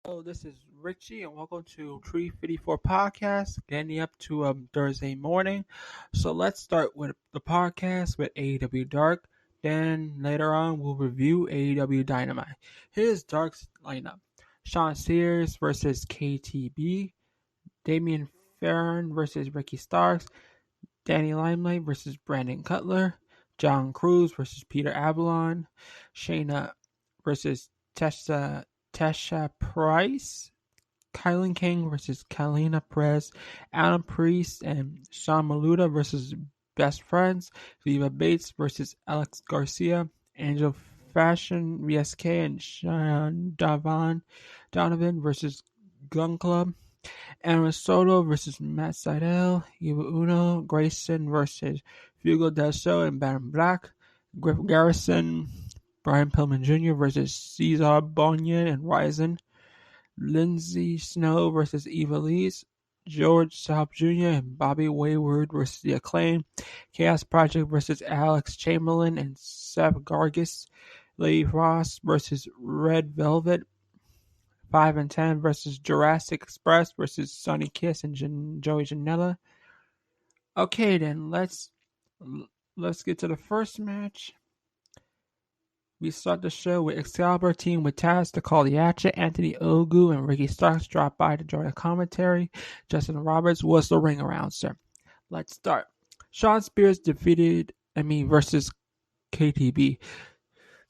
Hello, this is Richie, and welcome to 354 Podcast, getting up to Thursday morning. So let's start with the podcast with AEW Dark. Then later on, we'll review AEW Dynamite. Here's Dark's lineup: Sean Sears versus KTB, Damian Farron versus Ricky Starks, Danny Limelight versus Brandon Cutler, John Cruz versus Peter Avalon, Shayna versus Tasha Price, Kylan King versus Kalina Perez, Adam Priest and Sean Maluda versus Best Friends, Leva Bates versus Alex Garcia, Angel Fashion VSK and Sean Donovan versus Gun Club, Aaron Soto versus Matt Seidel, Eva Uno, Grayson versus Fuego del Sol and Baron Black, Griff Garrison, Brian Pillman Jr. versus Cesar Bonnier and Ryzen, Lindsay Snow versus Eva Lees, George South Jr. and Bobby Wayward versus The Acclaim, Chaos Project versus Alex Chamberlain and Seth Gargis, Lady Frost versus Red Velvet, 5 and 10 versus Jurassic Express versus Sonny Kiss and Joey Janela. Okay, then let's get to the first match. We start the show with Excalibur team with Taz to call the action. Anthony Ogu and Ricky Starks drop by to join the commentary. Justin Roberts was the ring announcer. Let's start. Sean Spears versus KTB.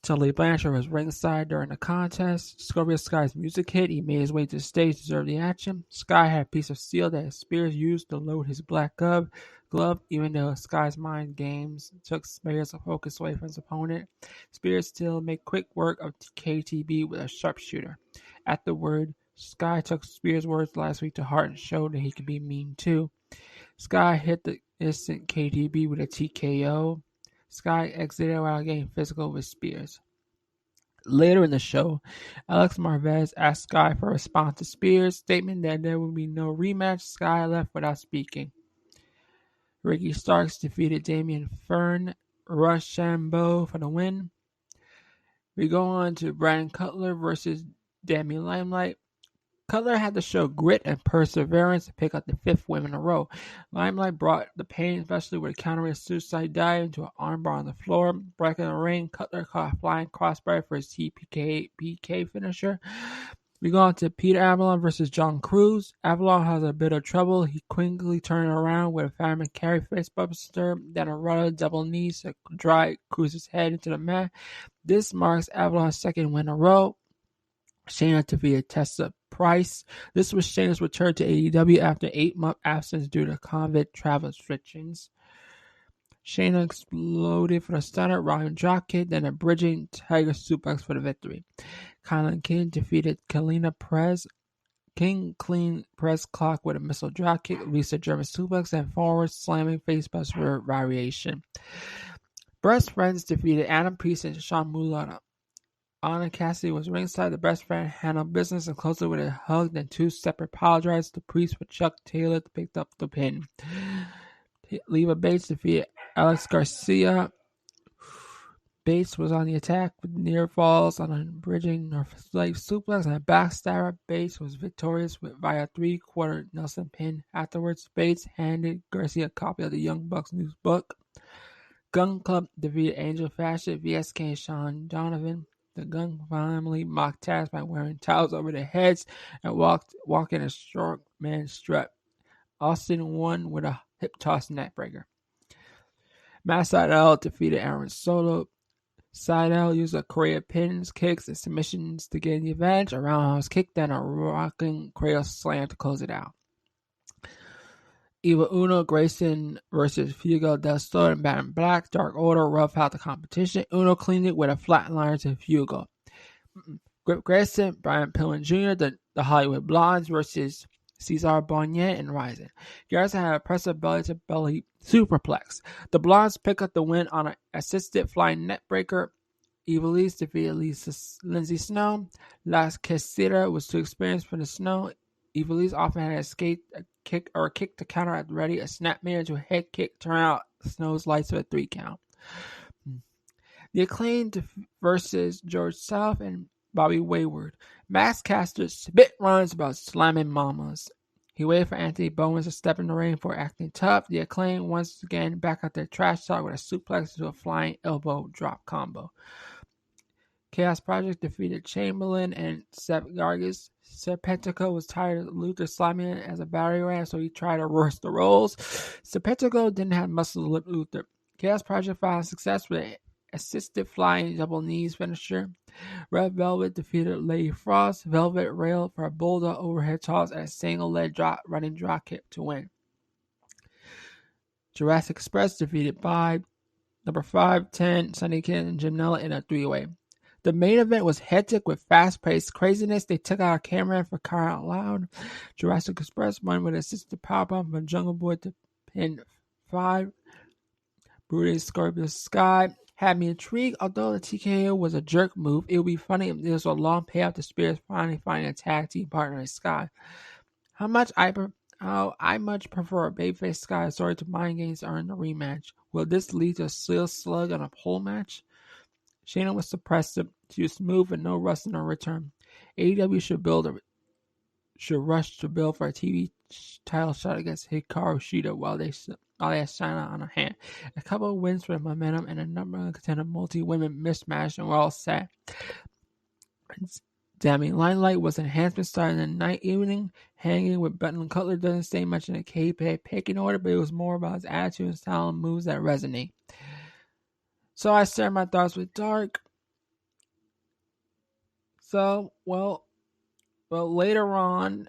Tully Blanchard was ringside during the contest. Scorpio Sky's music hit. He made his way to the stage to observe the action. Sky had a piece of steel that Spears used to load his black glove, even though Sky's mind games took Spears' focus away from his opponent. Spears still made quick work of KTB with a sharpshooter. Afterward, Sky took Spears' words last week to heart and showed that he could be mean too. Sky hit the instant KTB with a TKO. Sky exited while getting physical with Spears. Later in the show, Alex Marvez asked Sky for a response to Spears' statement that there would be no rematch. Sky left without speaking. Ricky Starks defeated Damian Fern Rochambeau for the win. We go on to Brandon Cutler versus Damian Limelight. Cutler had to show grit and perseverance to pick up the 5th win in a row. Limelight brought the pain, especially with a countering suicide dive into an armbar on the floor. Breaking the ring, Cutler caught a flying crossbar for his TPK finisher. We go on to Peter Avalon versus John Cruz. Avalon has a bit of trouble. He quickly turned around with a fireman carry facebuster, then a rudder double knees to drive Cruz's head into the mat. This marks Avalon's 2nd win in a row. Shayna defeated Tessa Price. This was Shayna's return to AEW after 8-month absence due to COVID travel restrictions. Shayna exploded for the stunner, Ryan dropkick, then a bridging tiger suplex for the victory. Kylan King defeated Kalina Perez. King clean press clock with a missile dropkick, released a German suplex, and forward slamming facebuster variation. Best Friends defeated Adam Priest and Sean Mulata. Anna Cassidy was ringside. The Best Friend handled business and closed it with a hug, then 2 separate apologized to Priest with Chuck Taylor to pick up the pin. Leva Bates defeated Alex Garcia. Bates was on the attack with near falls on a bridging or slave suplex and a backstabber. Bates was victorious via 3-quarter Nelson pin. Afterwards, Bates handed Garcia a copy of the Young Bucks news book. Gun Club defeated Angel Fashion, VSK, and Sean Donovan. The Gun family mocked Taz by wearing towels over their heads and walking a strong man strut. Austin won with a hip toss neckbreaker. Matt Seidel defeated Aaron Solo. Seidel used a Korea pins, kicks, and submissions to gain the advantage. A roundhouse kick, then a rocking cradle slam to close it out. Eva Uno, Grayson versus Fuego del Sol and Baron Black. Dark Order rough out the competition. Uno cleaned it with a flatliner to Fuego. Grayson, Brian Pillman Jr., the Hollywood Blondes versus Cesar Bonnier and Ryzen. Garrison had a impressive belly-to-belly superplex. The Blondes pick up the win on an assisted flying neckbreaker. Evilise defeated Lindsay Snow. Las Casera was too experienced for the Snow. Evilise often had a kick to counter at the ready. A snap made into a head kick, turn out Snow's lights with a 3 count. The Acclaimed versus George South and Bobby Wayward. Max Caster spit runs about slamming mamas. He waited for Anthony Bowens to step in the ring for acting tough. The Acclaim once again back out their trash talk with a suplex to a flying elbow drop combo. Chaos Project defeated Chamberlain and Seth Gargis. Serpentico was tired of Luther slamming it as a battery ram, so he tried to reverse the roles. Serpentico didn't have muscle to lift Luther. Chaos Project found success with an assisted flying double knees finisher. Red Velvet defeated Lady Frost. Velvet railed for a bulldog overhead toss and a single leg drop running drop kick to win. Jurassic Express defeated by number 5, 10, Sunny Kid, and Janela in a three-way. The main event was hectic with fast-paced craziness. They took out a cameraman for crying out loud. Jurassic Express won with an assisted powerbomb from Jungle Boy to pin 5. Brooding Scorpio Sky had me intrigued. Although the TKO was a jerk move, it would be funny if there was a long payoff to Spears finally finding a tag team partner in Sky. How I much prefer a babyface Sky sorry to mind games earn the rematch. Will this lead to a steel slug on a pole match? Shayna was suppressive. She was smooth and no rust in her return. AEW should rush to build for a TV title shot against Hikaru Shida while they have Shayna on a hand. A couple of wins for the momentum and a number of contender multi-women mismatch, and we're all set. Damn, Limelight was an enhancement starting the night evening. Hanging with Button Cutler doesn't say much in a K-Pay picking order, but it was more about his attitude and style and moves that resonate. So I share my thoughts with Dark. So, well, later on,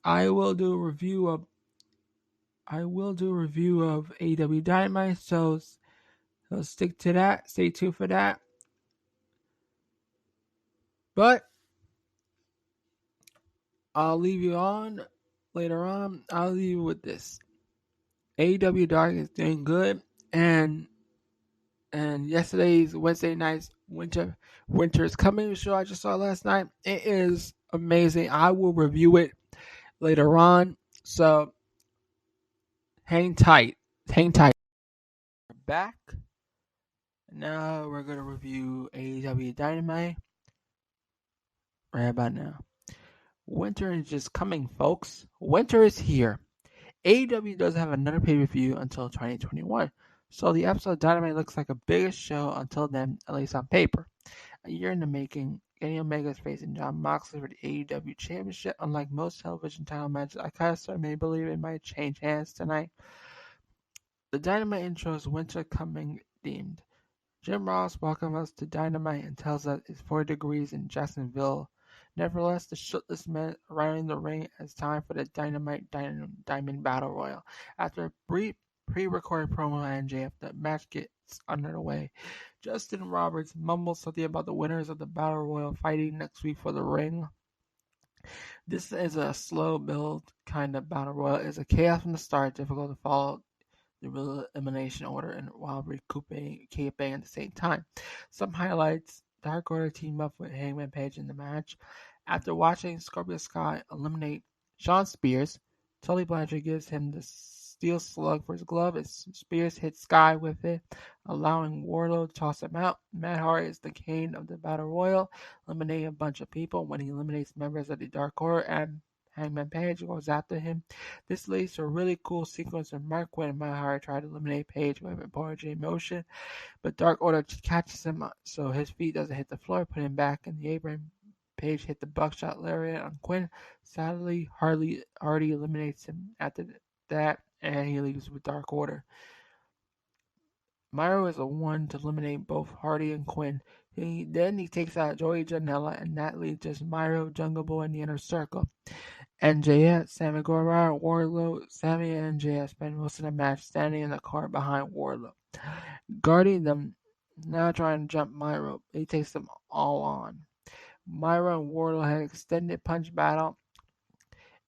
I will do a review of AEW Dynamite. So stick to that. Stay tuned for that. But I'll leave you on later on. I'll leave you with this. AEW Dark is doing good, and yesterday's Wednesday night's Winter is Coming show I just saw last night. It is amazing. I will review it later on. So hang tight. We're back. Now we're gonna review AEW Dynamite right about now. Winter is just coming, folks. Winter is here. AEW doesn't have another pay-per-view until 2021. So the episode of Dynamite looks like a biggest show until then, at least on paper. A year in the making, Kenny Omega is facing Jon Moxley for the AEW Championship. Unlike most television title matches, I kind of started to believe it might change hands tonight. The Dynamite intro is Winter Coming themed. Jim Ross welcomes us to Dynamite and tells us it's 40 degrees in Jacksonville. Nevertheless, the shitless men arrive in the ring as time for the Dynamite Diamond Battle Royal. After a brief pre-recorded promo on MJF, the match gets underway. Justin Roberts mumbles something about the winners of the Battle Royal fighting next week for the ring. This is a slow build kind of Battle Royal. It's a chaos from the start, difficult to follow the elimination order and while recouping at the same time. Some highlights: Dark Order team up with Hangman Page in the match. After watching Scorpio Sky eliminate Shawn Spears, Tully Blanchard gives him the steel slug for his glove as Spears hits Sky with it, allowing Wardlow to toss him out. Matt Hardy is the king of the Battle Royal, eliminating a bunch of people. When he eliminates members of the Dark Order and Hangman Page goes after him. This leads to a really cool sequence of Mark Quinn and Matt Hardy try to eliminate Page with a Power J motion, but Dark Order catches him so his feet doesn't hit the floor, put him back in the apron. Page hit the buckshot lariat on Quinn. Sadly, Hardy eliminates him after that, and he leaves with Dark Order. Myro is the one to eliminate both Hardy and Quinn. Then he takes out Joey Janela, and that leaves just Myro, Jungle Boy, in the inner circle. MJF, Sammy Guevara, Wardlow. Sammy and MJF spend most of the match standing in the car behind Wardlow, guarding them, now trying to jump Myro. He takes them all on. Myro and Wardlow had an extended punch battle,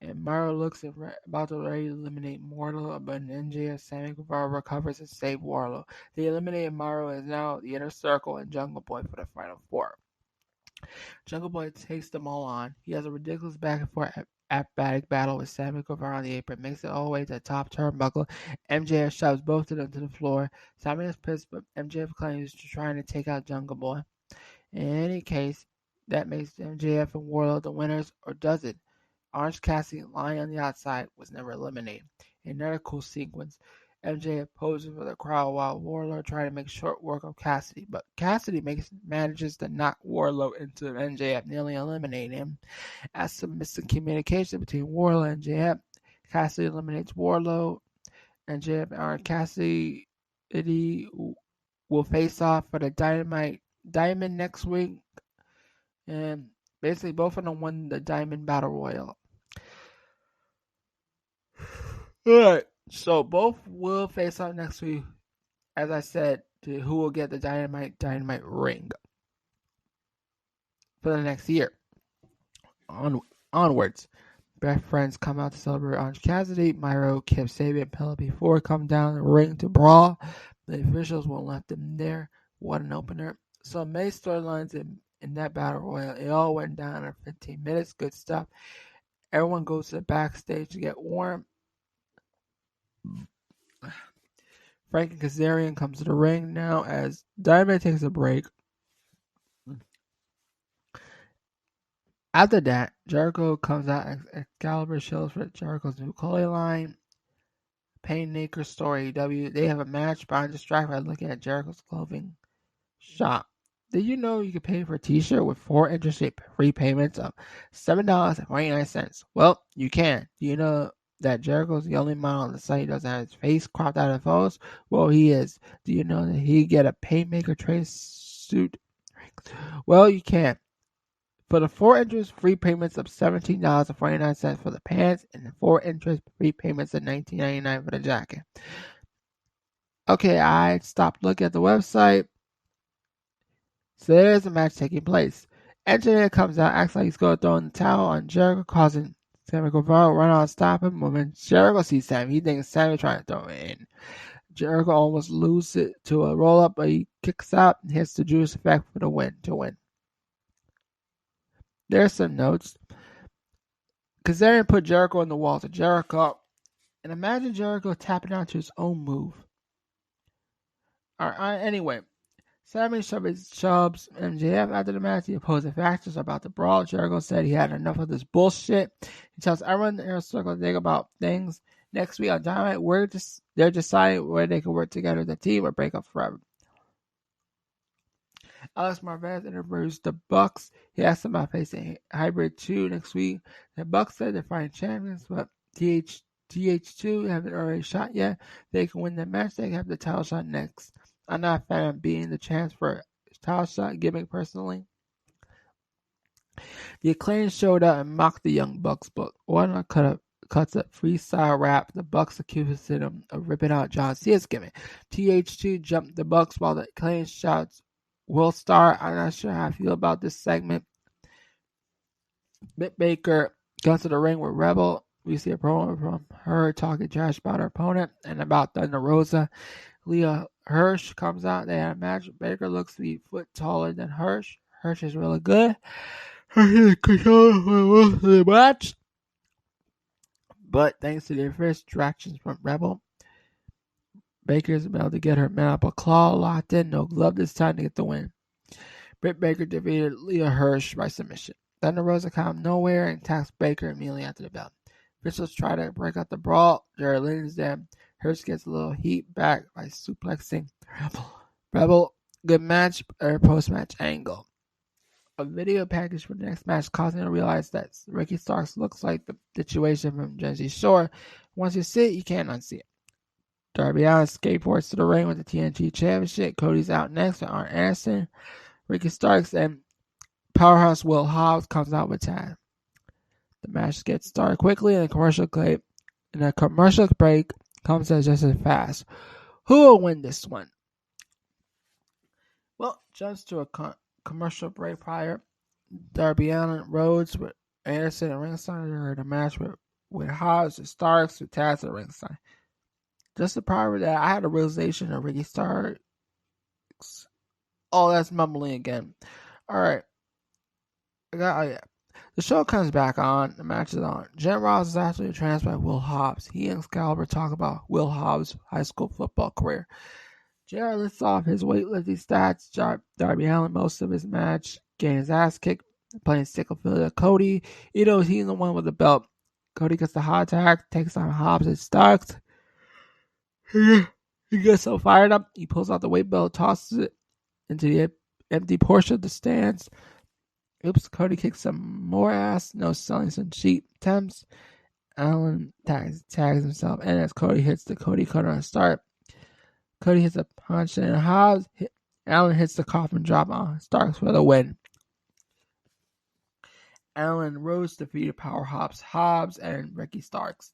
and Myro looks about to ready to eliminate Wardlow, but MJF, Sammy Guevara recovers and saves Wardlow. They eliminated Myro and is now the inner circle and Jungle Boy for the final four. Jungle Boy takes them all on. He has a ridiculous back and forth acrobatic battle with Sammy Guevara on the apron, makes it all the way to the top turnbuckle. MJF shoves both of them to the floor. Sammy is pissed, but MJF claims to trying to take out Jungle Boy. In any case, That makes MJF and Wardlow the winners, or does it? Orange Cassidy lying on the outside was never eliminated. Another cool sequence. MJF poses for the crowd while Wardlow tries to make short work of Cassidy, but Cassidy manages to knock Wardlow into MJF, nearly eliminating him. As some miscommunication between Wardlow and MJF, Cassidy eliminates Wardlow. MJF and Orange Cassidy will face off for the Diamond next week, and basically both of them won the Diamond Battle Royal. Alright, so both will face off next week, as I said, to who will get the Dynamite ring for the next year. Onwards, best friends come out to celebrate Orange Cassidy. Myro, Kip Sabian, and Penelope Ford come down the ring to brawl. The officials won't let them there. What an opener. So many storylines in that battle royal. It all went down in 15 minutes. Good stuff. Everyone goes to the backstage to get warm. Frank and Kazarian comes to the ring now as Dynamite takes a break. After that, Jericho comes out as Excalibur shows for Jericho's new clothing line. Painmaker Story AEW. They have a match, but I'm distracted by looking at Jericho's clothing shop. Did you know you can pay for a t-shirt with 4 interest-free payments of $7.49? Well, you can. Do you know that Jericho's the only model on the site who doesn't have his face cropped out of photos? Well, he is. Do you know that he get a Painmaker trade suit? Well, you can. For the 4 interest-free payments of $17.49 for the pants and the 4 interest-free payments of $19.99 for the jacket. Okay, I stopped looking at the website. So there's a match taking place. Engineer comes out, acts like he's going to throw in the towel on Jericho, causing Sammy Guevara run out and stop him. When Jericho sees Sammy, he thinks Sammy's trying to throw it in. Jericho almost loses it to a roll-up, but he kicks out and hits the Judas effect for the win to win. There's some notes. Kazarian put Jericho on the wall to Jericho, and imagine Jericho tapping out to his own move. Anyway, Sammy shoves MJF after the match. The opposing factions are about to brawl. Jericho said he had enough of this bullshit. He tells everyone in the Inner Circle to think about things. Next week on Dynamite, they're deciding where they can work together as a team or break up forever. Alex Marvez interviews the Bucks. He asked them about facing Hybrid 2 next week. The Bucks said they're fighting champions, but TH2 haven't already shot yet. They can win the match. They can have the title shot next. I'm not a fan of being the chance for a title shot gimmick personally. The Acclaimed showed up and mocked the Young Bucks, but one cuts a freestyle rap. The Bucks accused him of ripping out John Cena's gimmick. TH2 jumped the Bucks while the Acclaimed shouts Will Star. I'm not sure how I feel about this segment. Britt Baker goes to the ring with Rebel. We see a promo from her talking trash about her opponent and about Thunder Rosa. Leah Hirsch comes out. They had a match. Baker looks to be a foot taller than Hirsch. Hirsch is really good. Hirsch is control of the match. But thanks to the first distractions from Rebel, Baker's about to get her mandible claw locked in. No glove this time to get the win. Britt Baker defeated Leah Hirsch by submission. Thunder Rosa comes nowhere and attacks Baker immediately after the bell. Officials try to break up the brawl. Jared Lynn's there. Hirsch gets a little heat back by suplexing Rebel. Good match or post-match angle. A video package for the next match causing him to realize that Ricky Starks looks like the situation from Jersey Shore. Once you see it, you can't unsee it. Darby Allin skateboards to the ring with the TNT Championship. Cody's out next with Arn Anderson. Ricky Starks and Powerhouse Will Hobbs comes out with tag. The match gets started quickly and a commercial break comes in just as fast. Who will win this one? Well, just to a commercial break prior, Darby Allin Rhodes with Anderson and ringside are in a match with Hobbs and Starks with Taz at ringside. Just prior to that, I had a realization of Ricky Starks. Oh, that's mumbling again. Alright. The show comes back on. The match is on. Jen Ross is actually transferred by Will Hobbs. He and Excalibur talk about Will Hobbs' high school football career. JR lists off his weightlifting stats. Darby Allin most of his match, getting his ass kicked playing sickle field. Cody, he's the one with the belt. Cody gets the hot tag, takes on Hobbs and Starks. He gets so fired up, he pulls out the weight belt, tosses it into the empty portion of the stands. Oops, Cody kicks some more ass, no selling some cheap attempts. Allen tags himself, and as Cody hits the Cody cutter on start, Cody hits a punch and Hobbs. Allen hits the coffin drop on Starks for the win. Allen Rose defeated Power Hobbs and Ricky Starks.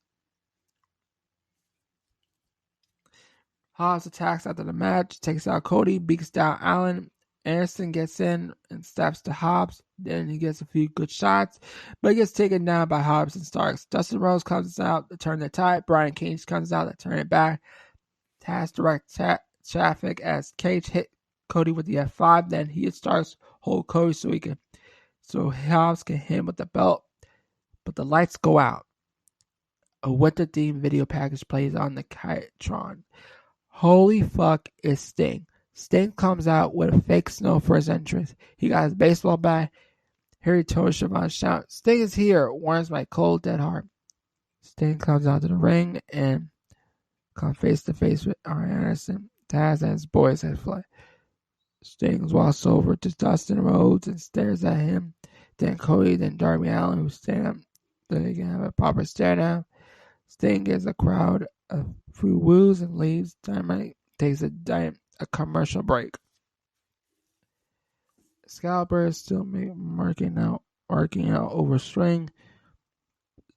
Hobbs attacks after the match, takes out Cody, beats down Allen. Anderson gets in and steps to Hobbs. Then he gets a few good shots, but he gets taken down by Hobbs and Starks. Dustin Rhodes comes out to turn the tide. Brian Cage comes out to turn it back. Taz directs traffic as Cage hit Cody with the F5. Then he Starks hold Cody so Hobbs can hit him with the belt. But the lights go out. A winter themed video package plays on the Kitron. Holy fuck is Sting. Sting comes out with a fake snow for his entrance. He got his baseball bat. Harry Tony Schiavone shout, "Sting is here," warns my cold dead heart. Sting comes out to the ring and comes face to face with Arn Anderson. Taz and his boys have fled. Sting walks over to Dustin Rhodes and stares at him. Then Cody, then Darby Allin, who stand up. Then they can have a proper stare down. Sting gives the crowd a few woos and leaves. Dynamite takes a commercial break. Excalibur is still marking out over Sting.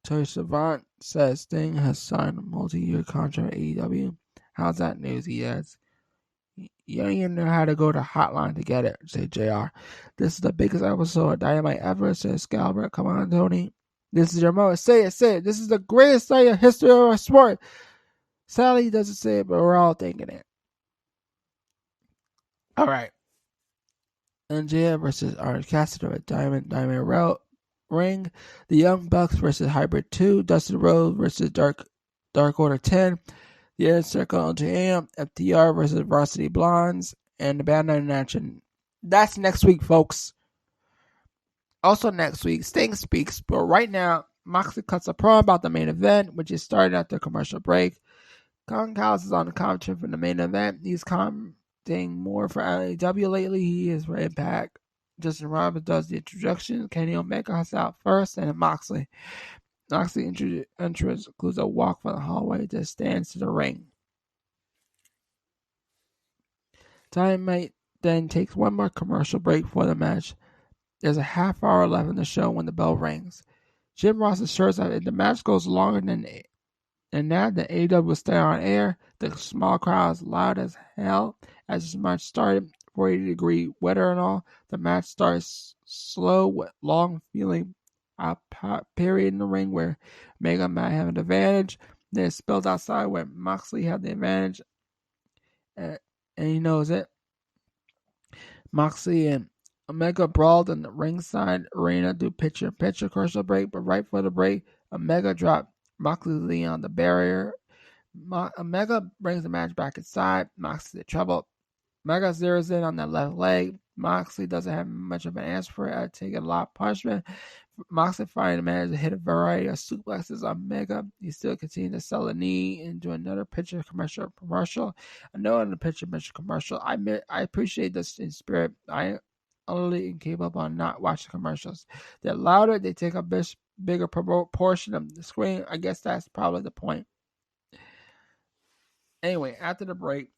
Tony Schiavone says Sting has signed a multi-year contract with AEW. How's that news? He adds. You don't even know how to go to Hotline to get it, say JR. This is the biggest episode of Dynamite ever, says Excalibur. Come on, Tony. This is your moment. Say it. This is the greatest night in history of our sport. Sadly, he doesn't say it, but we're all thinking it. All right. MJF versus Orange Cassidy at Diamond Ring. The Young Bucks versus Hybrid 2. Dustin Rhodes versus Dark Order 10. The Inner Circle JM. FTR versus Varsity Blondes. And the Bad Night Action. That's next week, folks. Also next week, Sting speaks, but right now, Moxley cuts a promo about the main event, which is starting after commercial break. Concals is on the commentary for the main event. He's commenting more for AEW lately. He is for Impact. Justin Roberts does the introduction. Kenny Omega has out first, and then Moxley. Moxley entrance includes a walk from the hallway to stands to the ring. Dynamite then takes one more commercial break for the match. There's a half hour left in the show when the bell rings. Jim Ross assures that if the match goes longer than that, the AEW will stay on air. The small crowd is loud as hell as the match started. 40-degree weather and all. The match starts slow with long feeling period in the ring where Omega might have an advantage. Then it spilled outside where Moxley had the advantage, and he knows it. Moxley and Omega brawled in the ringside arena do picture-in-picture commercial break, but right before the break, Omega dropped Moxley on the barrier. Omega brings the match back inside. Moxley in trouble. Omega zeroes in on that left leg. Moxley doesn't have much of an answer for it. I take a lot of punishment. Moxley finally managed to hit a variety of suplexes on Omega. He still continued to sell a knee into another picture commercial. I know in the picture commercial. I appreciate this in spirit. I only incapable of not watching commercials. They're louder. They take a bigger portion of the screen. I guess that's probably the point. Anyway, after the break,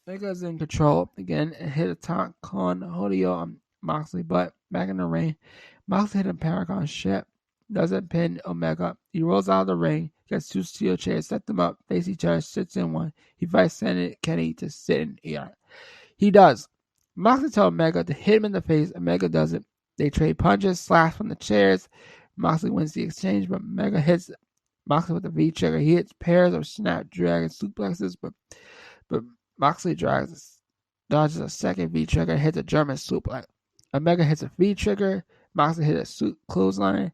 Omega's in control again and hit a taunt con Hodeo on Moxley, but back in the ring, Moxley hit a Paragon shit. Doesn't pin Omega. He rolls out of the ring, gets two steel chairs, set them up, face each other, sits in one. He invites Kenny to sit in here. He does. Moxley tells Omega to hit him in the face. Omega does it. They trade punches, slash from the chairs. Moxley wins the exchange, but Omega hits Moxley with a V-trigger. He hits pairs of snapdragon suplexes, but Moxley dodges a second V-trigger and hits a German suplex. Omega hits a V-trigger. Moxley hits a clothesline.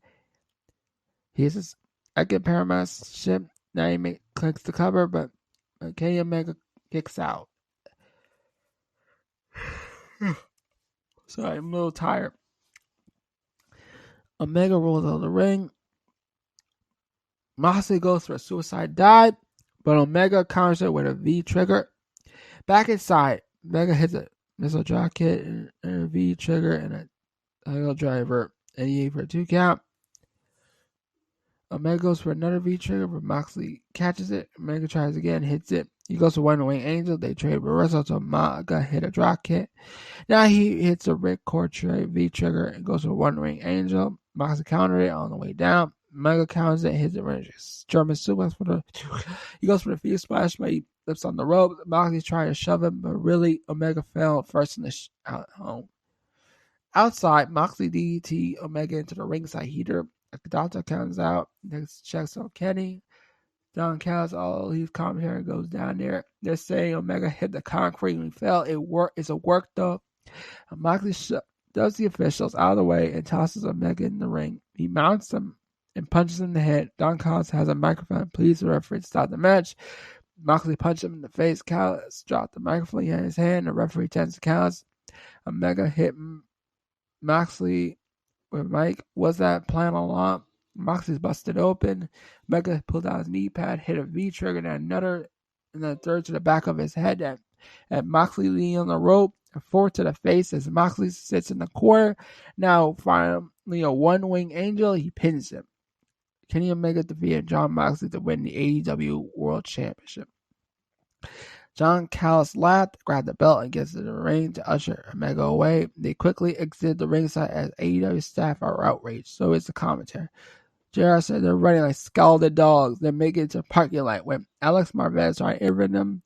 He hits his second Paramount ship. Now he clicks the cover, but Kenny Omega kicks out. Sorry, I'm a little tired. Omega rolls out of the ring. Moxley goes for a suicide dive, but Omega counters it with a V trigger. Back inside, Omega hits a missile drop kick and a V trigger and a title driver, and he for a 2 count. Omega goes for another V trigger, but Moxley catches it. Omega tries again, hits it. He goes for One Wing Angel. They trade reversal to Omega hit a drop kick. Now he hits a ripcord V trigger and goes for One Wing Angel. Moxley countered it on the way down. Omega counters it, hits a German suplex for the. He goes for the feet splash, but he flips on the rope. Moxley's trying to shove him, but really Omega fell first in the out home. Outside, Moxley DDT Omega into the ringside heater. Doctor comes out, next checks on Kenny. Don Callis, all his commentary goes down there. They're saying Omega hit the concrete and fell. It's a work though. Moxley does the officials out of the way and tosses Omega in the ring. He mounts him and punches him in the head. Don Callis has a microphone. Please, the referee, stop the match. Moxley punched him in the face. Callis dropped the microphone in his hand. The referee tends to Callis. Omega hit Moxley with Mike. Was that plan all along? Moxley's busted open. Omega pulled out his knee pad, hit a V trigger, and another, and then third to the back of his head. At Moxley leaning on the rope, a fourth to the face as Moxley sits in the corner. Now, finally, a One Wing Angel. He pins him. Kenny Omega defeated Jon Moxley to win the AEW World Championship. Don Callis laughed, grabbed the belt, and gets to the ring to usher Omega away. They quickly exit the ringside as AEW staff are outraged. So is the commentary. JR said they're running like scalded dogs. They make it to the parking lot when Alex Marvez tried entering them.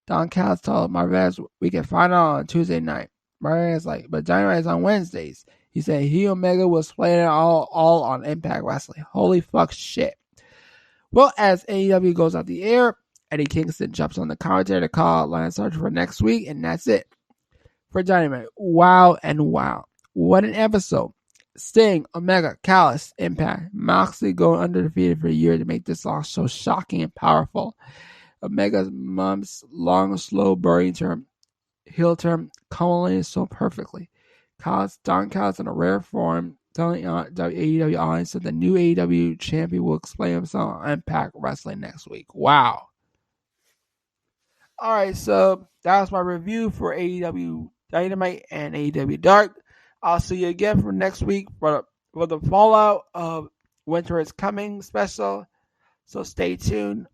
Don Callis told Marvez, we can find out on Tuesday night. Marvez like, but Dynamite is on Wednesdays. He said he Omega was playing it all on Impact Wrestling. Holy fuck shit. Well, as AEW goes out the air, Eddie Kingston jumps on the commentary to call line search for next week, and that's it for Dynamite. Wow and wow. What an episode. Sting, Omega, Callis, Impact, Moxley going undefeated for a year to make this loss so shocking and powerful. Omega's mom's long, slow, burning turn, heel turn, culminated so perfectly. Don Callis in a rare form, telling the AEW audience that the new AEW champion will explain himself on Impact Wrestling next week. Wow. Alright, so that was my review for AEW Dynamite and AEW Dark. I'll see you again for next week for the Fallout of Winter is Coming special. So stay tuned.